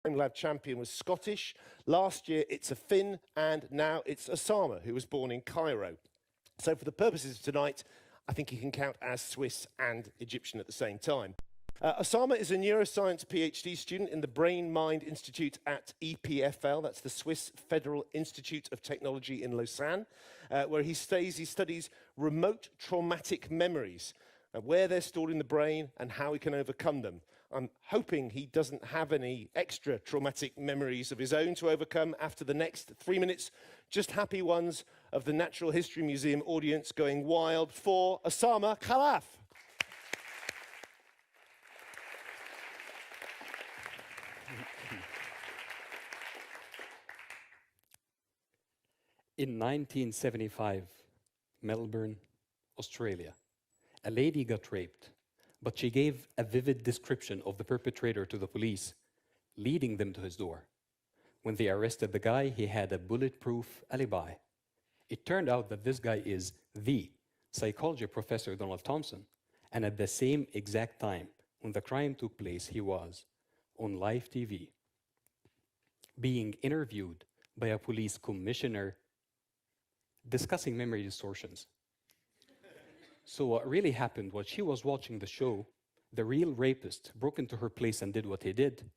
FameLab champion was Scottish. Last year, it's a Finn, and now it's Ossama, who was born in Cairo. So for the purposes of tonight, I think he can count as Swiss and Egyptian at the same time. Ossama is a neuroscience PhD student in the Brain Mind Institute at EPFL, that's the Swiss Federal Institute of Technology in Lausanne, where he studies remote traumatic memories, where they're stored in the brain and how we can overcome them. I'm hoping he doesn't have any extra traumatic memories of his own to overcome after the next 3 minutes. Just happy ones of the Natural History Museum audience going wild for Ossama Khalaf. In 1975, Melbourne, Australia, a lady got raped, but she gave a vivid description of the perpetrator to the police, leading them to his door. When they arrested the guy, he had a bulletproof alibi. It turned out that this guy is the psychology professor Donald Thompson, and at the same exact time when the crime took place, he was on live TV, being interviewed by a police commissioner discussing memory distortions. So what really happened was she was watching the show, the real rapist broke into her place and did what he did,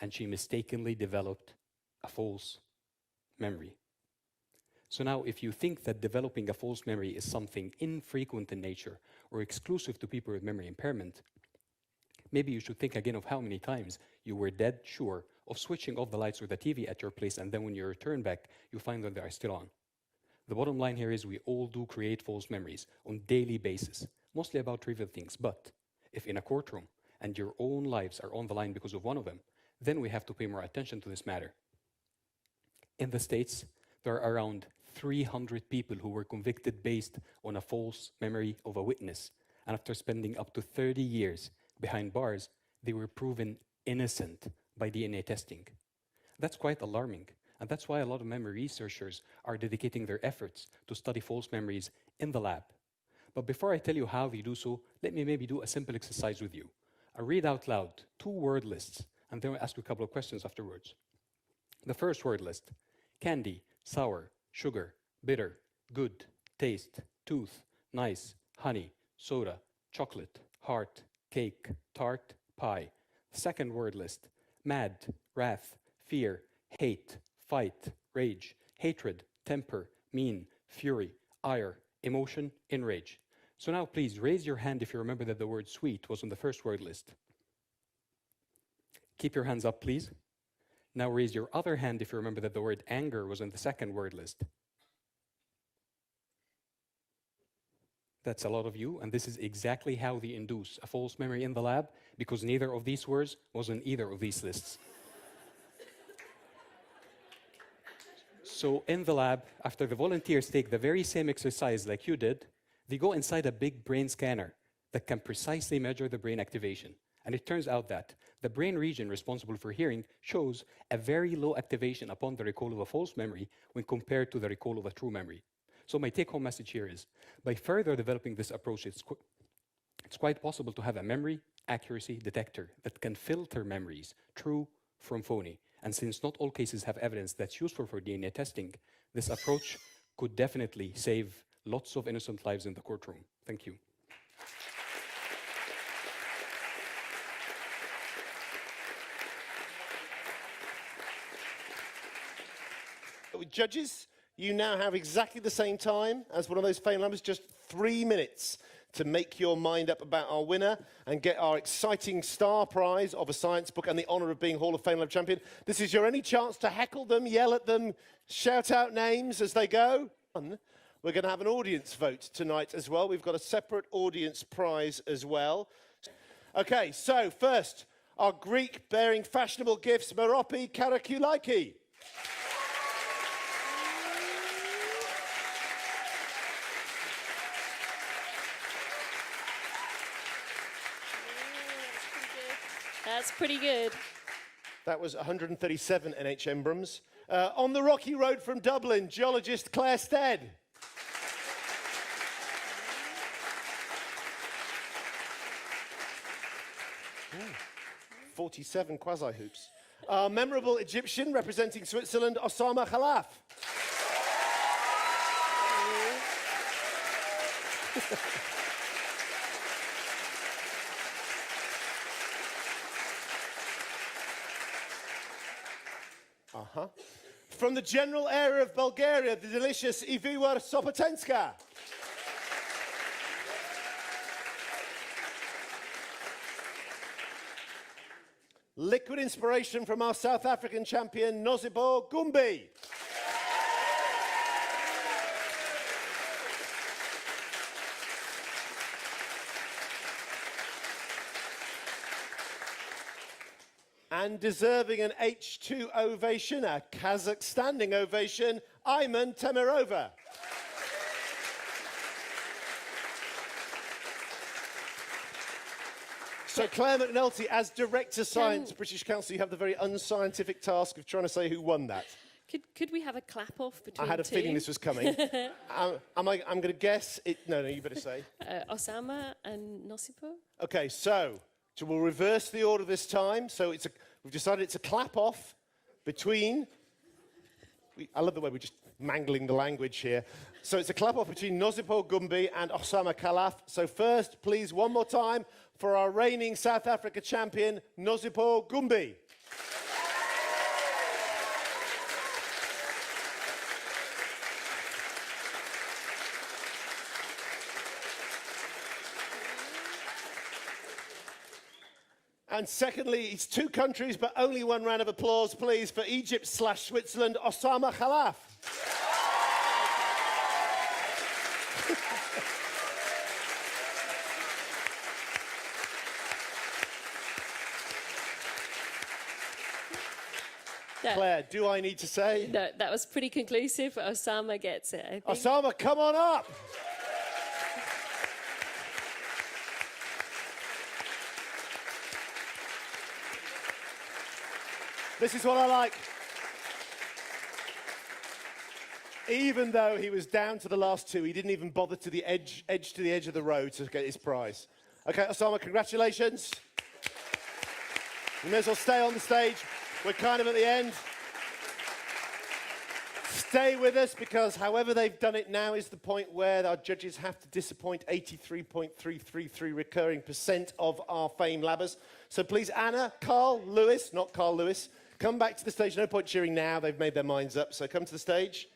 and she mistakenly developed a false memory. So now if you think that developing a false memory is something infrequent in nature or exclusive to people with memory impairment, maybe you should think again of how many times you were dead sure of switching off the lights or the TV at your place, and then when you return back, you find that they are still on. The bottom line here is we all do create false memories on a daily basis, mostly about trivial things. But if in a courtroom and your own lives are on the line because of one of them, then we have to pay more attention to this matter. In the States, there are around 300 people who were convicted based on a false memory of a witness. And after spending up to 30 years behind bars, they were proven innocent by DNA testing. That's quite alarming. And that's why a lot of memory researchers are dedicating their efforts to study false memories in the lab. But before I tell you how they do so, let me maybe do a simple exercise with you. I'll read out loud 2 word lists, and then I'll ask you a couple of questions afterwards. The first word list: candy, sour, sugar, bitter, good, taste, tooth, nice, honey, soda, chocolate, heart, cake, tart, pie. Second word list: mad, wrath, fear, hate, fight, rage, hatred, temper, mean, fury, ire, emotion, enrage. So now please raise your hand if you remember that the word sweet was on the first word list. Keep your hands up, please. Now raise your other hand if you remember that the word anger was on the second word list. That's a lot of you, and this is exactly how they induce a false memory in the lab, because neither of these words was on either of these lists. So in the lab, after the volunteers take the very same exercise like you did, they go inside a big brain scanner that can precisely measure the brain activation. And it turns out that the brain region responsible for hearing shows a very low activation upon the recall of a false memory when compared to the recall of a true memory. So my take-home message here is, by further developing this approach, it's quite possible to have a memory accuracy detector that can filter memories, true from phony. And since not all cases have evidence that's useful for DNA testing, this approach could definitely save lots of innocent lives in the courtroom. Thank you. Judges, you now have exactly the same time as one of those FameLabs, just 3 minutes to make your mind up about our winner and get our exciting star prize of a science book and the honor of being Hall of FameLab champion. This is your only chance to heckle them, yell at them, shout out names as they go. We're going to have an audience vote tonight as well. We've got a separate audience prize as well. Okay, so first, our Greek bearing fashionable gifts, Merope Karakulaki. 'That's pretty good. That was 137 NH Embrams. On the rocky road from Dublin, geologist Claire Stead. 47 quasi-hoops. Our memorable Egyptian representing Switzerland, Ossama Khalaf. From the general area of Bulgaria, the delicious Iviwa Sopotenska. Liquid inspiration from our South African champion, Nosibo Gumbi. And deserving an H2 ovation, a Kazakh standing ovation, Ayman Temirova. So Claire McNulty, as Director Science, British Council, you have the very unscientific task of trying to say who won that. Could we have a clap off between I had a two? feeling this was coming. I'm going to guess it. No, you better say. Osama and Nosipo? Okay, so we'll reverse the order this time. So we've decided it's a clap off between. I love the way we're just mangling the language here. So it's a clap off between Nosipo Gumbi and Ossama Khalaf. So first, please, one more time for our reigning South Africa champion, Nosipo Gumbi. And secondly, it's two countries, but only one round of applause, please, for Egypt/Switzerland, Ossama Khalaf. Claire, do I need to say? No, that was pretty conclusive. Osama gets it, I think. Ossama, come on up. This is what I like. Even though he was down to the last two, he didn't even bother to the edge of the road to get his prize. Okay, Ossama, congratulations. You may as well stay on the stage. We're kind of at the end. Stay with us, because however they've done it now is the point where our judges have to disappoint 83.333 recurring % of our FameLabbers. So please, Anna, Carl Lewis, not Carl Lewis, come back to the stage. No point cheering now. They've made their minds up. So come to the stage.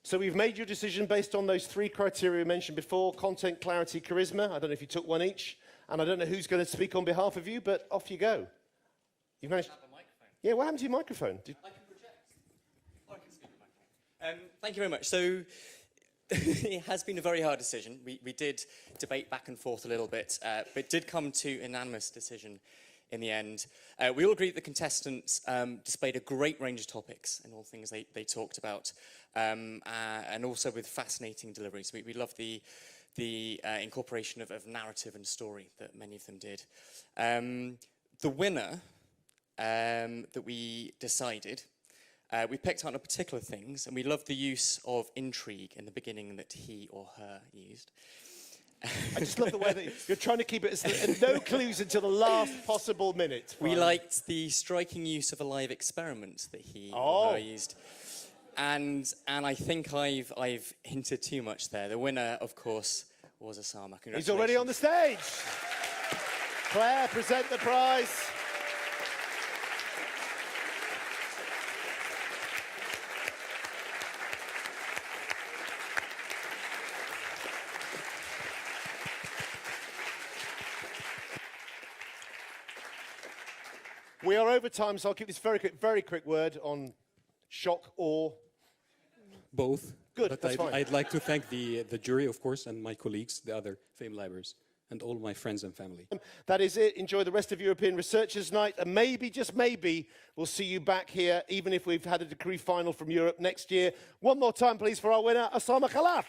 So we've made your decision based on those three criteria mentioned before: content, clarity, charisma. I don't know if you took one each. And I don't know who's going to speak on behalf of you, but off you go. You've managed. Yeah, what happened to your microphone? I can project. Or I can speak on my phone. Thank you very much. So it has been a very hard decision. We did debate back and forth a little bit, but did come to an unanimous decision in the end. We all agreed the contestants displayed a great range of topics and all things they talked about, and also with fascinating deliveries. We love the incorporation of narrative and story that many of them did. The winner that we decided, we picked out on particular things, and we loved the use of intrigue in the beginning that he or her used. I just love the way that you're trying to keep it as no clues until the last possible minute. We liked the striking use of a live experiment that he or her used. And I think I've hinted too much there. The winner, of course, was Ossama. Congratulations. He's already on the stage. Claire, present the prize. We are over time, so I'll keep this very quick word on shock or... Both. Good, but that's fine. I'd like to thank the jury, of course, and my colleagues, the other FameLabbers, and all my friends and family. That is it. Enjoy the rest of European Researchers' Night, and maybe, just maybe, we'll see you back here, even if we've had a degree final from Europe next year. One more time, please, for our winner, Ossama Khalaf.